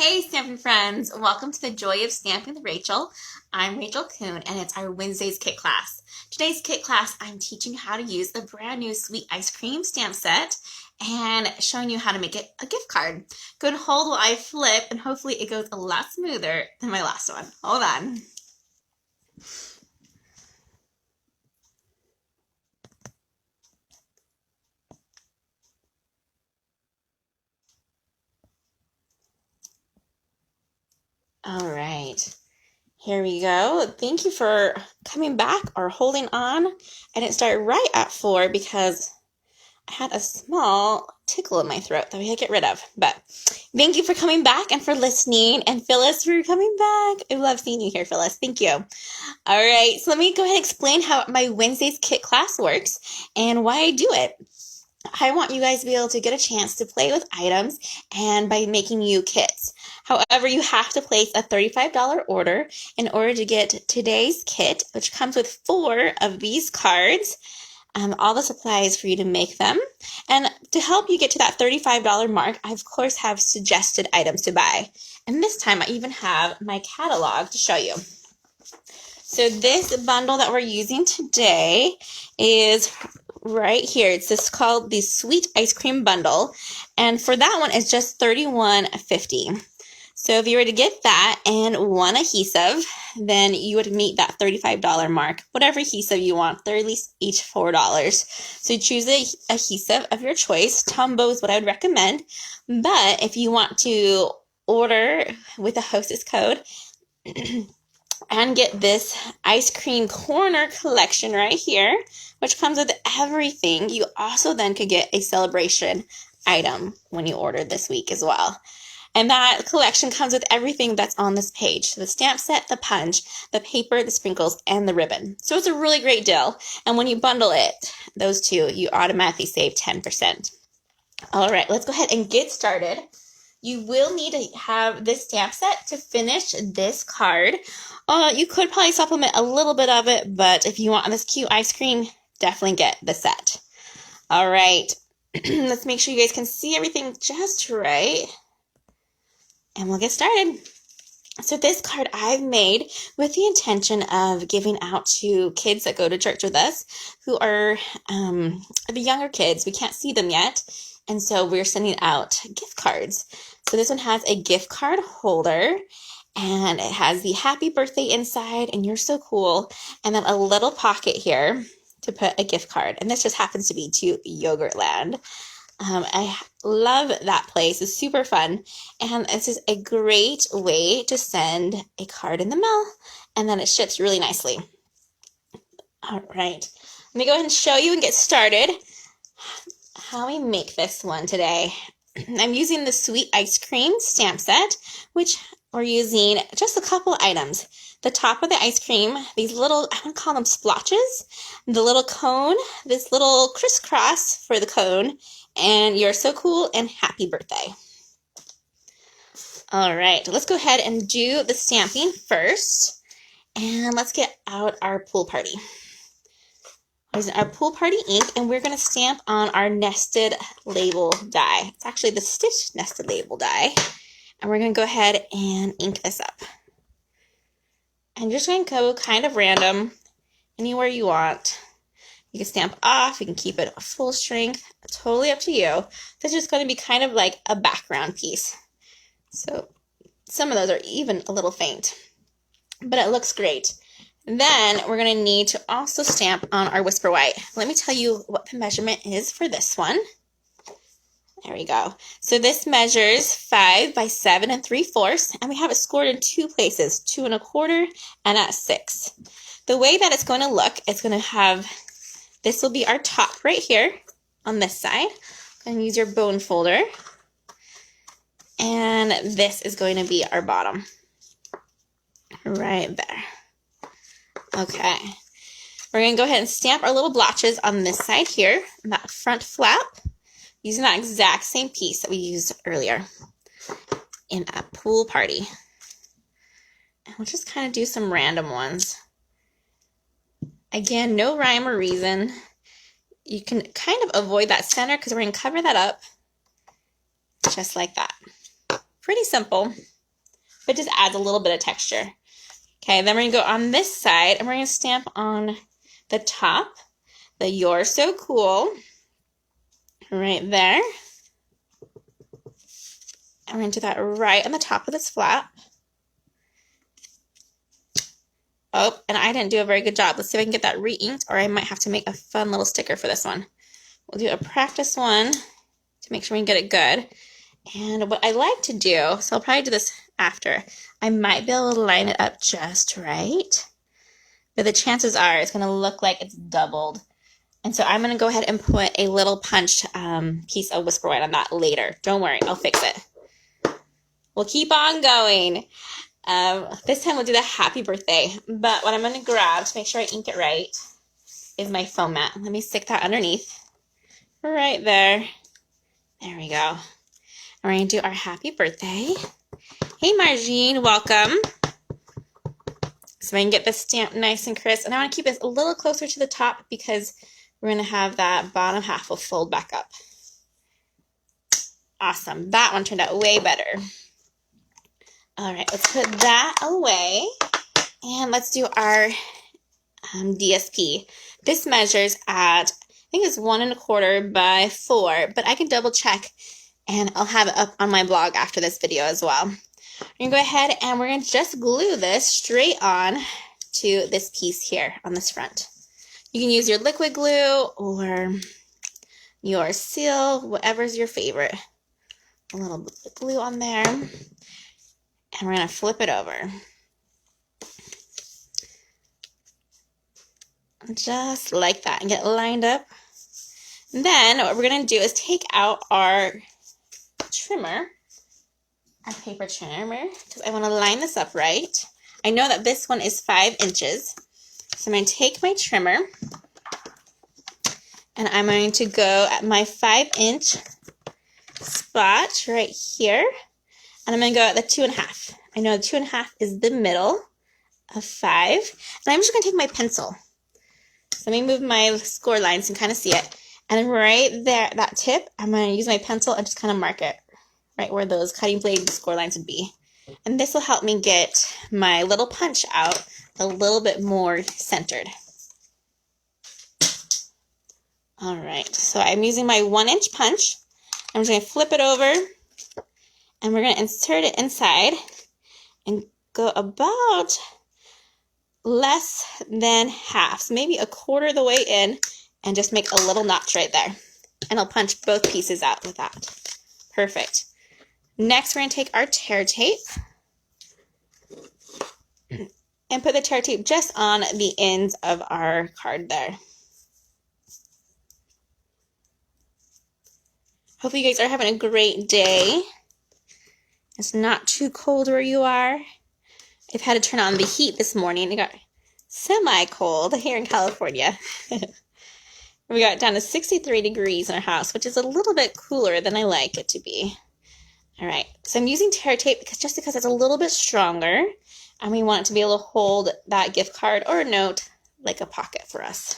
Hey Stampin' friends, welcome to the Joy of Stamping with Rachel. I'm Rachael Coon and it's our Wednesday's kit class. Today's kit class, I'm teaching you how to use the brand new sweet ice cream stamp set and showing you how to make it a gift card. Go and hold while I flip and hopefully it goes a lot smoother than my last one. Hold on. All right. Here we go. Thank you for coming back or holding on. I didn't start right at 4 because I had a small tickle in my throat that we had to get rid of. But thank you for coming back and for listening. And Phyllis, for coming back. I love seeing you here, Phyllis. Thank you. All right, so let me go ahead and explain how my Wednesday's kit class works and why I do it. I want you guys to be able to get a chance to play with items and by making you kits. However, you have to place a $35 order in order to get today's kit, which comes with 4 of these cards, all the supplies for you to make them. And to help you get to that $35 mark, I of course have suggested items to buy. And this time I even have my catalog to show you. So this bundle that we're using today is right here. It's just called the Sweet Ice Cream Bundle. And for that one, it's just $31.50. So if you were to get that and one adhesive, then you would meet that $35 mark. Whatever adhesive you want, they're at least each $4. So you choose the adhesive of your choice. Tombow is what I would recommend. But if you want to order with a hostess code and get this ice cream corner collection right here, which comes with everything, you also then could get a celebration item when you order this week as well. And that collection comes with everything that's on this page. So the stamp set, the punch, the paper, the sprinkles, and the ribbon. So it's a really great deal. And when you bundle it, those two, you automatically save 10%. All right, let's go ahead and get started. You will need to have this stamp set to finish this card. You could probably supplement a little bit of it, but if you want this cute ice cream, definitely get the set. All right, let's make sure you guys can see everything just right. And we'll get started. So this card I've made with the intention of giving out to kids that go to church with us who are the younger kids. We can't see them yet. And so we're sending out gift cards. So this one has a gift card holder and it has the happy birthday inside and you're so cool. And then a little pocket here to put a gift card. And this just happens to be to Yogurtland. I love that place. It's super fun. And this is a great way to send a card in the mail. And then it ships really nicely. All right. Let me go ahead and show you and get started how we make this one today. I'm using the Sweet Ice Cream stamp set, which we're using just a couple items. The top of the ice cream, these little, I want to call them splotches, the little cone, this little crisscross for the cone, and you're so cool and happy birthday. All right, let's go ahead and do the stamping first. And let's get out our pool party. Using our pool party ink, and we're going to stamp on our nested label die. It's actually the stitch nested label die. And we're going to go ahead and ink this up. And you're just going to go kind of random, anywhere you want. You can stamp off, you can keep it full strength, totally up to you. This is just going to be kind of like a background piece. So some of those are even a little faint, but it looks great. Then we're going to need to also stamp on our Whisper White. Let me tell you what the measurement is for this one. There we go. So this measures 5 by 7 3/4, and we have it scored in 2 places, 2 1/4 and at 6. The way that it's going to look, it's going to have, this will be our top right here on this side. And use your bone folder. And this is going to be our bottom. Right there. Okay. We're going to go ahead and stamp our little blotches on this side here, that front flap, using that exact same piece that we used earlier in that pool party. And we'll just kind of do some random ones. Again, no rhyme or reason. You can kind of avoid that center because we're going to cover that up just like that. Pretty simple, but just adds a little bit of texture. Okay, then we're going to go on this side, and we're going to stamp on the top, the "You're So Cool," right there. And we're going to do that right on the top of this flap. Oh, and I didn't do a very good job. Let's see if I can get that re-inked, or I might have to make a fun little sticker for this one. We'll do a practice one to make sure we can get it good. And what I like to do, so I'll probably do this after, I might be able to line it up just right, but the chances are it's going to look like it's doubled. And so I'm going to go ahead and put a little punched piece of whisper white on that later. Don't worry, I'll fix it. We'll keep on going. This time we'll do the happy birthday, but what I'm going to grab to make sure I ink it right is my foam mat. Let me stick that underneath right there. There we go. We're going to do our happy birthday. Hey, Margine, welcome. So I can get this stamp nice and crisp, and I want to keep this a little closer to the top because we're going to have that bottom half will fold back up. Awesome. That one turned out way better. All right, let's put that away, and let's do our DSP. This measures at, I think it's 1 1/4 by 4, but I can double check, and I'll have it up on my blog after this video as well. We're going to go ahead, and we're going to just glue this straight on to this piece here on this front. You can use your liquid glue or your seal, whatever's your favorite. A little bit of glue on there. And we're going to flip it over. Just like that, and get it lined up. And then what we're going to do is take out our trimmer, our paper trimmer, because I want to line this up right. I know that this one is 5 inches. So I'm going to take my trimmer, and I'm going to go at my 5-inch spot right here. And I'm going to go at the 2 1/2. I know the 2 1/2 is the middle of 5. And I'm just going to take my pencil. So let me move my score line so you can kind of see it. And right there, that tip, I'm going to use my pencil and just kind of mark it right where those cutting blade score lines would be. And this will help me get my little punch out a little bit more centered. All right, so I'm using my 1-inch punch. I'm just going to flip it over, and we're going to insert it inside and go about less than half, so maybe 1/4 of the way in, and just make a little notch right there. And I'll punch both pieces out with that. Perfect. Next, we're going to take our tear tape and put the tear tape just on the ends of our card there. Hopefully you guys are having a great day. It's not too cold where you are. I've had to turn on the heat this morning. It got semi-cold here in California. We got down to 63 degrees in our house, which is a little bit cooler than I like it to be. All right, so I'm using tear tape because it's a little bit stronger, and we want it to be able to hold that gift card or note like a pocket for us.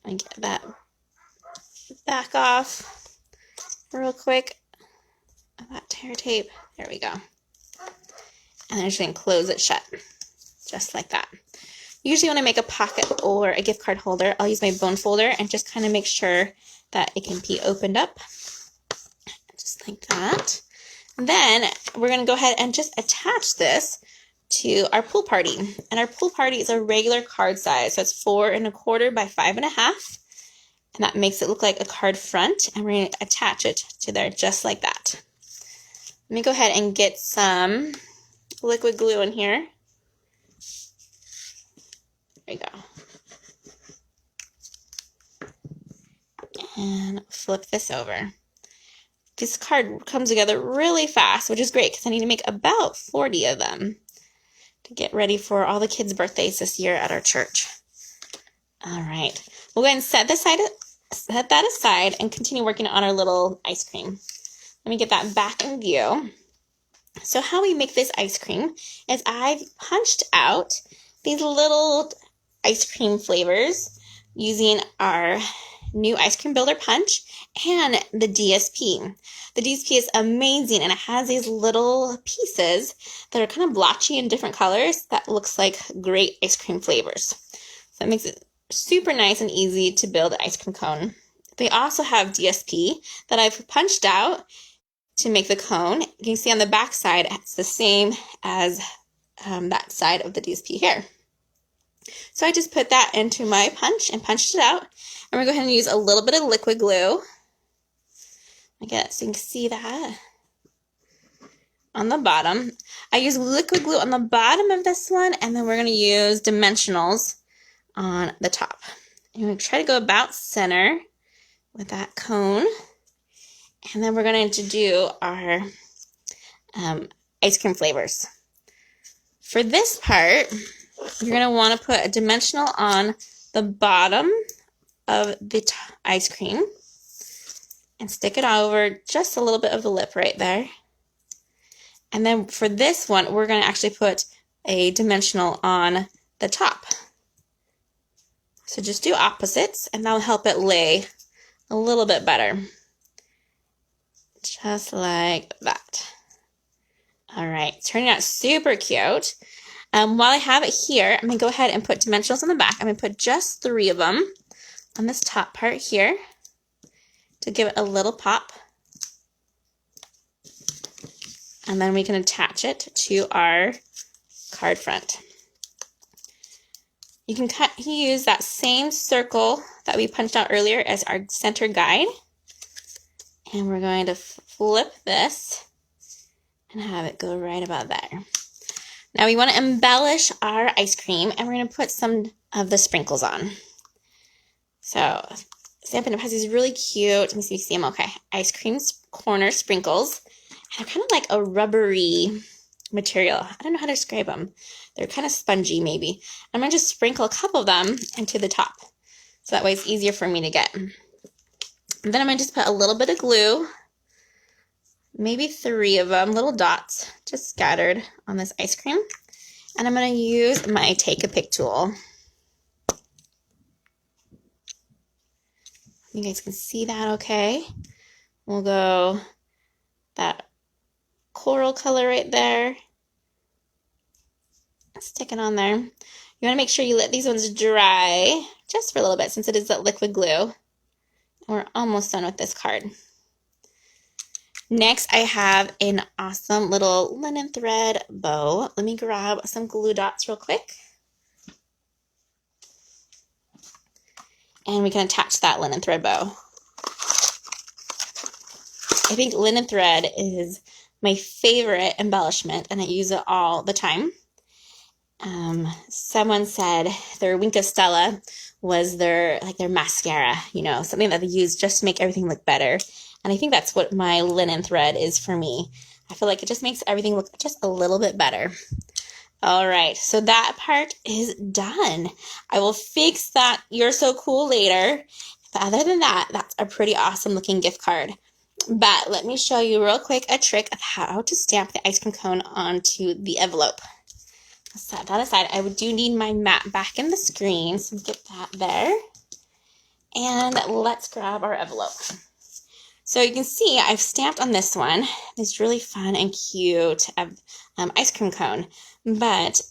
I get that back off real quick. That tear tape. There we go. And I'm just going to close it shut, just like that. Usually when I make a pocket or a gift card holder, I'll use my bone folder and just kind of make sure that it can be opened up, just like that. And then we're going to go ahead and just attach this to our pool party. And our pool party is a regular card size, so it's 4 1/4 by 5 1/2. And that makes it look like a card front, and we're going to attach it to there just like that. Let me go ahead and get some liquid glue in here. There we go. And flip this over. This card comes together really fast, which is great because I need to make about 40 of them to get ready for all the kids' birthdays this year at our church. All right. We'll go ahead and set that aside and continue working on our little ice cream. Let me get that back in view. So how we make this ice cream is I've punched out these little ice cream flavors using our new ice cream builder punch and the DSP. The DSP is amazing, and it has these little pieces that are kind of blotchy in different colors that looks like great ice cream flavors. So it makes it super nice and easy to build an ice cream cone. They also have DSP that I've punched out to make the cone. You can see on the back side, it's the same as that side of the DSP here. So I just put that into my punch and punched it out. I'm going to go ahead and use a little bit of liquid glue. I get it so you can see that on the bottom. I use liquid glue on the bottom of this one, and then we're going to use dimensionals on the top. I'm going to try to go about center with that cone. And then we're going to do our ice cream flavors. For this part, you're going to want to put a dimensional on the bottom of the ice cream and stick it over just a little bit of the lip right there. And then for this one, we're going to actually put a dimensional on the top. So just do opposites, and that'll help it lay a little bit better. Just like that. All right, turning out super cute. While I have it here, I'm going to go ahead and put dimensionals on the back. I'm going to put just 3 of them on this top part here to give it a little pop. And then we can attach it to our card front. You can use that same circle that we punched out earlier as our center guide. And we're going to flip this and have it go right about there. Now we want to embellish our ice cream, and we're going to put some of the sprinkles on. So Stampin' has these really cute, let me see if you see them, okay, ice cream corner sprinkles. And they're kind of like a rubbery material. I don't know how to describe them. They're kind of spongy maybe. I'm going to just sprinkle a couple of them into the top. So that way it's easier for me to get. And then I'm going to just put a little bit of glue, maybe 3 of them, little dots, just scattered on this ice cream. And I'm going to use my Take a Pick tool. You guys can see that okay. We'll go that coral color right there. Stick it on there. You want to make sure you let these ones dry just for a little bit since it is that liquid glue. We're almost done with this card. Next, I have an awesome little linen thread bow. Let me grab some glue dots real quick. And we can attach that linen thread bow. I think linen thread is my favorite embellishment, and I use it all the time. Someone said their Wink of Stella was their mascara, you know, something that they use just to make everything look better. And I think that's what my linen thread is for me. I feel like it just makes everything look just a little bit better. All right, so that part is done. I will fix that You're So Cool later. But other than that, that's a pretty awesome looking gift card. But let me show you real quick a trick of how to stamp the ice cream cone onto the envelope. Set that aside. I do need my mat back in the screen, so get that there. And let's grab our envelope. So you can see I've stamped on this one. It's really fun and cute ice cream cone. But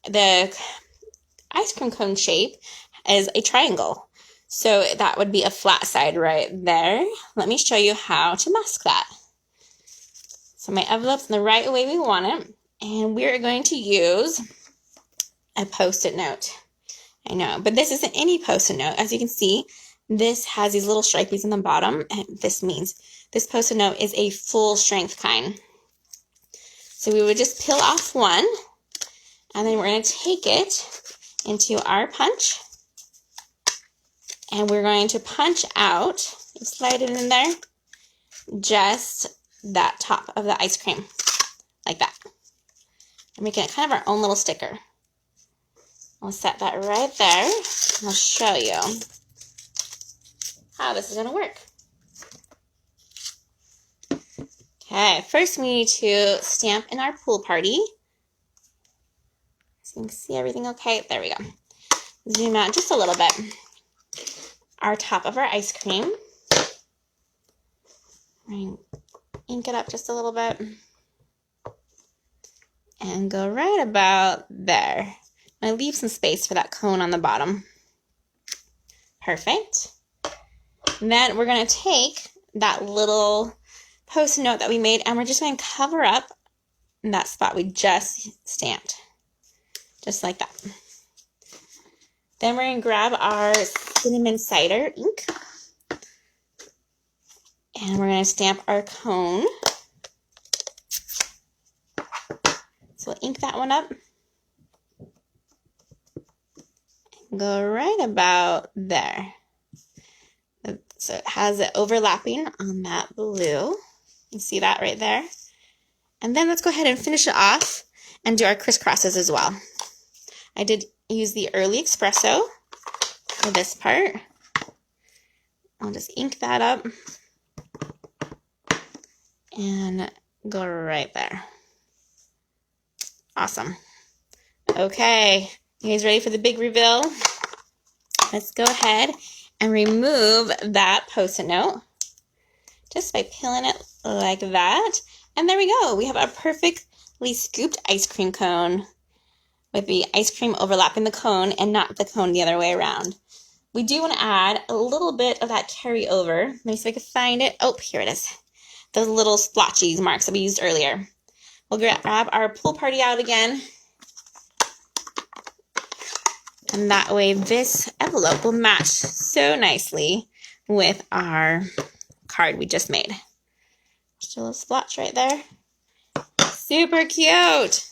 the ice cream cone shape is a triangle. So that would be a flat side right there. Let me show you how to mask that. So my envelope's in the right way we want it. And we're going to use a Post-it note. I know, but this isn't any Post-it note. As you can see, this has these little stripies in the bottom, and this means this Post-it note is a full strength kind. So we would just peel off one, and then we're going to take it into our punch, and we're going to punch out, slide it in there, just that top of the ice cream, like that. We're making it kind of our own little sticker. I'll set that right there. I'll show you how this is going to work. Okay, first we need to stamp in our pool party. So you can see everything okay. There we go. Zoom out just a little bit. our top of our ice cream. Ink it up just a little bit. And go right about there. I leave some space for that cone on the bottom. Perfect. And then we're going to take that little post-it note that we made and we're just going to cover up that spot we just stamped. Just like that. Then we're going to grab our cinnamon cider ink. And we're going to stamp our cone. So we'll ink that one up. And go right about there. So it has it overlapping on that blue. You see that right there? And then let's go ahead and finish it off and do our crisscrosses as well. I did use the early espresso for this part. I'll just ink that up and go right there. Awesome. Okay, you guys ready for the big reveal? Let's go ahead and remove that post-it note just by peeling it like that. And there we go. We have a perfectly scooped ice cream cone with the ice cream overlapping the cone and not the cone the other way around. We do want to add a little bit of that carryover. Let me see if I can find it. Oh, here it is. Those little splotchy marks that we used earlier. We'll grab our pool party out again. And that way this envelope will match so nicely with our card we just made. Just a little splotch right there. Super cute.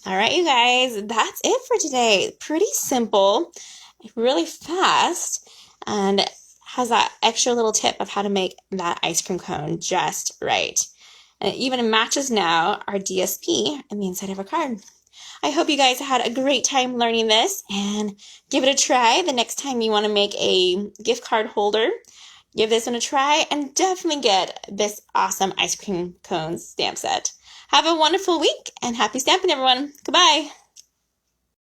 All right, you guys, that's it for today. Pretty simple, really fast, and has that extra little tip of how to make that ice cream cone just right. And it even matches now our DSP in the inside of our card. I hope you guys had a great time learning this and give it a try the next time you want to make a gift card holder. Give this one a try and definitely get this awesome ice cream cone stamp set. Have a wonderful week and happy stamping, everyone. Goodbye.